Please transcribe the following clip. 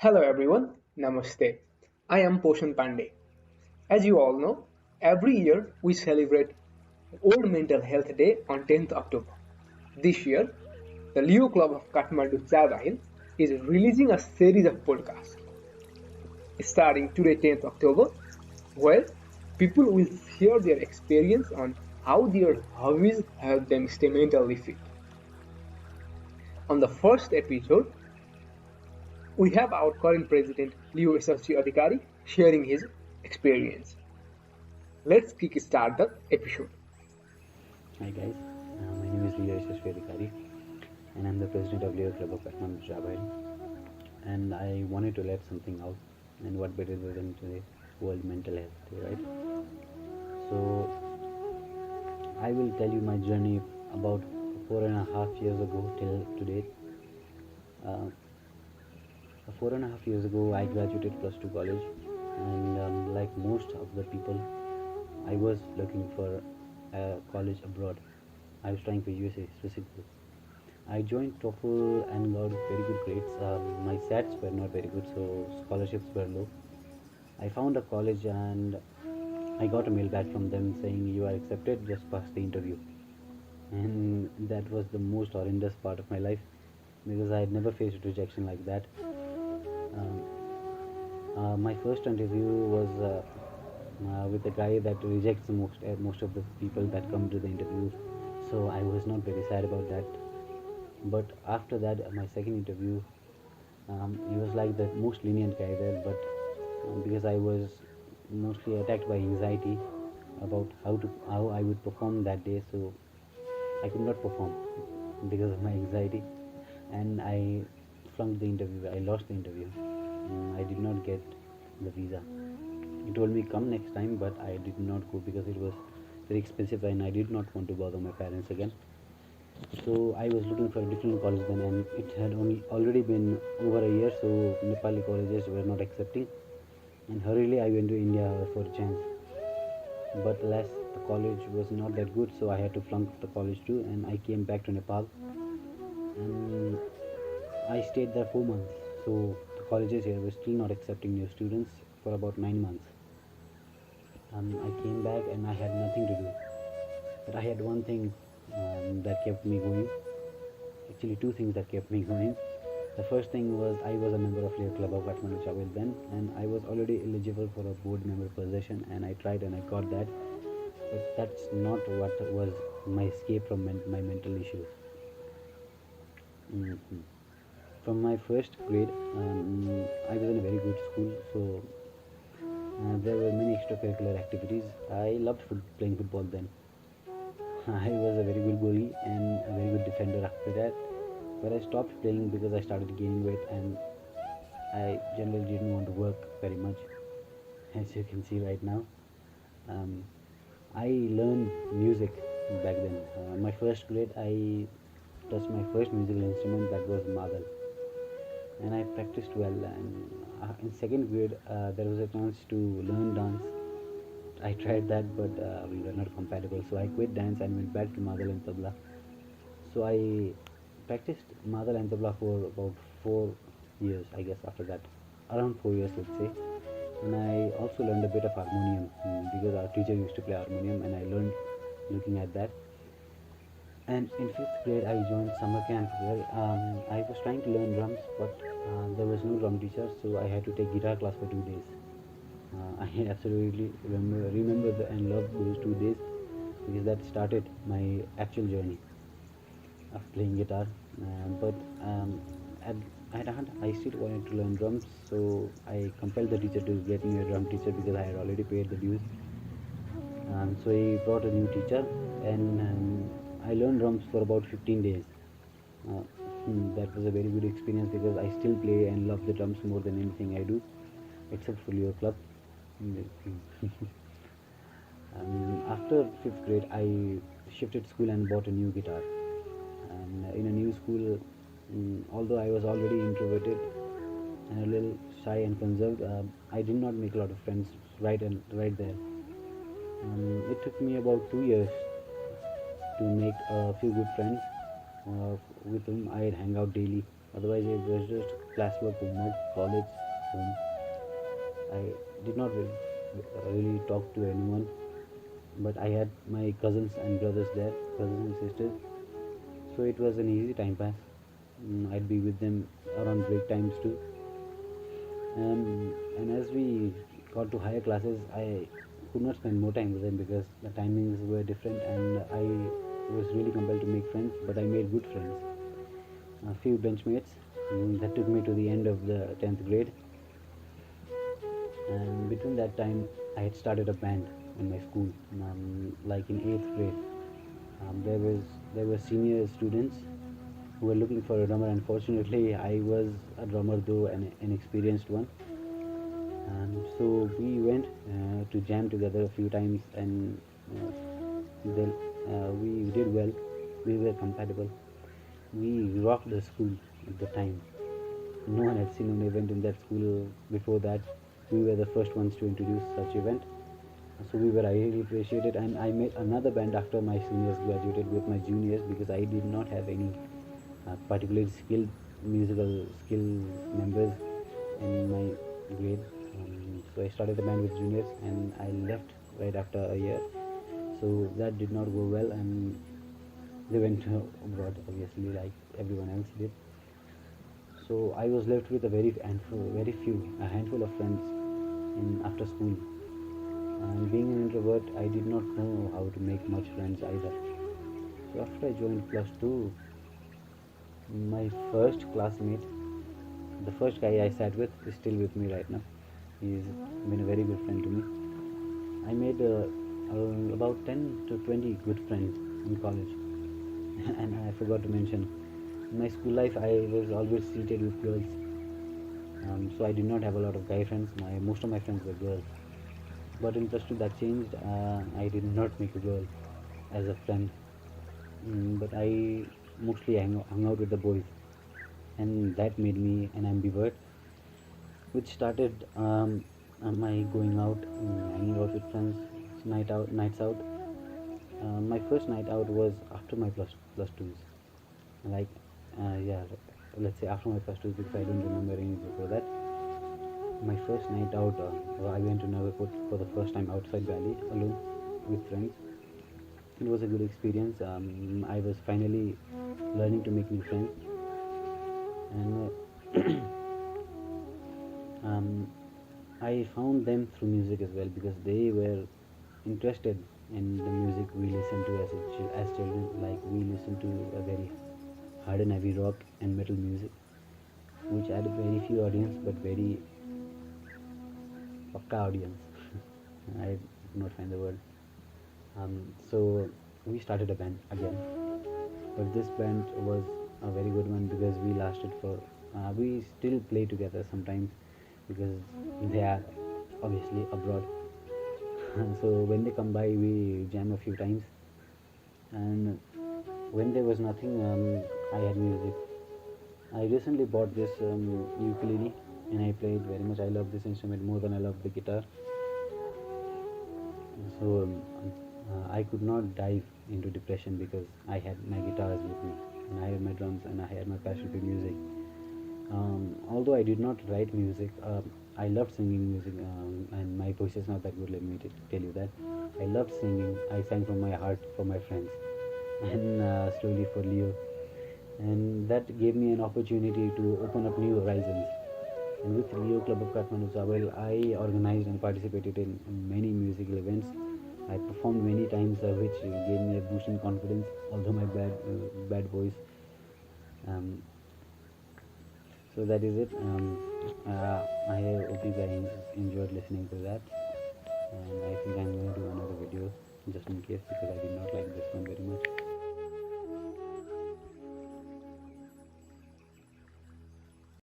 Hello everyone, Namaste. I am Poshan Pandey. As you all know, every year we celebrate World Mental Health Day on 10th October. This year, the Leo Club of Kathmandu Chabahil is releasing a series of podcasts starting today 10th October where people will share their experience on how their hobbies help them stay mentally fit. On the first episode, we have our current president Leo SRC Adhikari sharing his experience. Let's kickstart the episode. Hi guys, my name is Leo Adhikari and I'm the president of Leo Club of Kathmandu Chabahil, and I wanted to let something out, and what better than today World Mental Health Day, right? So I will tell you my journey about 4.5 years ago till today. Uh, 4.5 years ago I graduated plus 2 college, and like most of the people, I was looking for a college abroad. I was trying for USA specifically. I joined TOEFL and got very good grades. My SATs were not very good, so scholarships were low. I found a college and I got a mail back from them saying you are accepted, just pass the interview. And that was the most horrendous part of my life because I had never faced rejection like that. Um, my first interview was with a guy that rejects most of the people that come to the interview, so I was not very sad about that. But after that, my second interview, he was like the most lenient guy there. But because I was mostly attacked by anxiety about how I would perform that day, so I could not perform because of my anxiety, and I flunked the interview. I lost the interview. I did not get the visa. He told me come next time, but I did not go because it was very expensive and I did not want to bother my parents again. So I was looking for a different college then, and it had only already been over a year, so Nepali colleges were not accepting. And hurriedly I went to India for a chance. But alas, the college was not that good, so I had to flunk the college too, and I came back to Nepal. And I stayed there 4 months. So the colleges here were still not accepting new students for about 9 months. I came back and I had nothing to do. But I had one thing that kept me going. Actually, two things that kept me going. The first thing was I was a member of Layer Club of Kathmandu Chabahil then, and I was already eligible for a board member position, and I tried and I got that. But that's not what was my escape from my mental issues. Mhm. From my first grade, I was in a very good school, so there were many extracurricular activities. I loved playing football then. I was a very good goalie and a very good defender after that. But I stopped playing because I started gaining weight and I generally didn't want to work very much, as you can see right now. Um, I learned music back then. My first grade, I touched my first musical instrument, that was madal, and I practiced well. And in second grade, there was a chance to learn dance. I tried that, but we were not compatible, so I quit dance and went back to madal and tabla. So I practiced madal and tabla for about 4 years, I guess. After that, around 4 years, let's say. And I also learned a bit of harmonium because our teacher used to play harmonium, and I learned looking at that. And in fifth grade, I joined summer camp where I was trying to learn drums, but there was no drum teacher, so I had to take guitar class for 2 days. I absolutely remember and love those 2 days because that started my actual journey of playing guitar. But at, at heart, I still wanted to learn drums, so I compelled the teacher to get me a drum teacher because I had already paid the dues. So he brought a new teacher, and I learned drums for about 15 days. Uh, that was a very good experience because I still play and love the drums more than anything I do, except for your club. After fifth grade, I shifted school and bought a new guitar. And in a new school, although I was already introverted and a little shy and conserved, I did not make a lot of friends right there. It took me about 2 years to make a few good friends with whom I'd hang out daily. Otherwise, it was just classwork, homework, college, home. I did not really talk to anyone, but I had my cousins and brothers there, cousins and sisters, so it was an easy time pass. I'd be with them around break times too. And as we got to higher classes, I could not spend more time with them because the timings were different, and I was really compelled to make friends. But I made good friends, a few benchmates. That took me to the end of the 10th grade, and between that time, I had started a band in my school, like in 8th grade. There were senior students who were looking for a drummer. Unfortunately, I was a drummer, though an inexperienced one. So we went to jam together a few times, and then we did well. We were compatible. We rocked the school at the time. No one had seen an event in that school before that. We were the first ones to introduce such event. So we were highly appreciated, and I made another band after my seniors graduated with my juniors because I did not have any particularly skilled musical skill members in my grade. So I started the band with juniors, and I left right after a year. So that did not go well, and they went abroad, obviously, like everyone else did. So I was left with a handful of friends in after school. And being an introvert, I did not know how to make much friends either. So after I joined plus two, my first classmate, the first guy I sat with, is still with me right now. He's been a very good friend to me. I made about 10 to 20 good friends in college. And I forgot to mention, in my school life, I was always seated with girls. So I did not have a lot of guy friends. Most of my friends were girls. But in plus two, that changed. I did not make a girl as a friend, but I mostly hung out with the boys, and that made me an ambivert, which started my going out, hanging out with friends, nights out. My first night out was after my plus twos, like yeah, let's say after my plus twos because I don't remember any before that. My first night out, I went to Nagapur for the first time outside Bali alone with friends. It was a good experience. I was finally learning to make new friends, and um, I found them through music as well because they were interested in the music we listened to as children. Like we listened to a very hard and heavy rock and metal music, which had very few audience but very pakka audience. I could not find the word. So we started a band again, but this band was a very good one because we lasted for. We still play together sometimes because they are obviously abroad. So when they come by, we jam a few times. And when there was nothing, I had music. I recently bought this ukulele, and I played very much. I love this instrument more than I love the guitar. So I could not dive into depression because I had my guitars with me, and I had my drums, and I had my passion for music. Although I did not write music, I loved singing music, and my voice is not that good. Let me tell you that. I loved singing. I sang from my heart for my friends, and slowly for Leo, and that gave me an opportunity to open up new horizons. And with Leo Club of Kathmandu Chabahil, I organized and participated in many musical events. I performed many times, which gave me a boost in confidence. Although my bad voice, um, so that is it. I hope you guys enjoyed listening to that, and I think I'm going to do another video just in case because I did not like this one very much.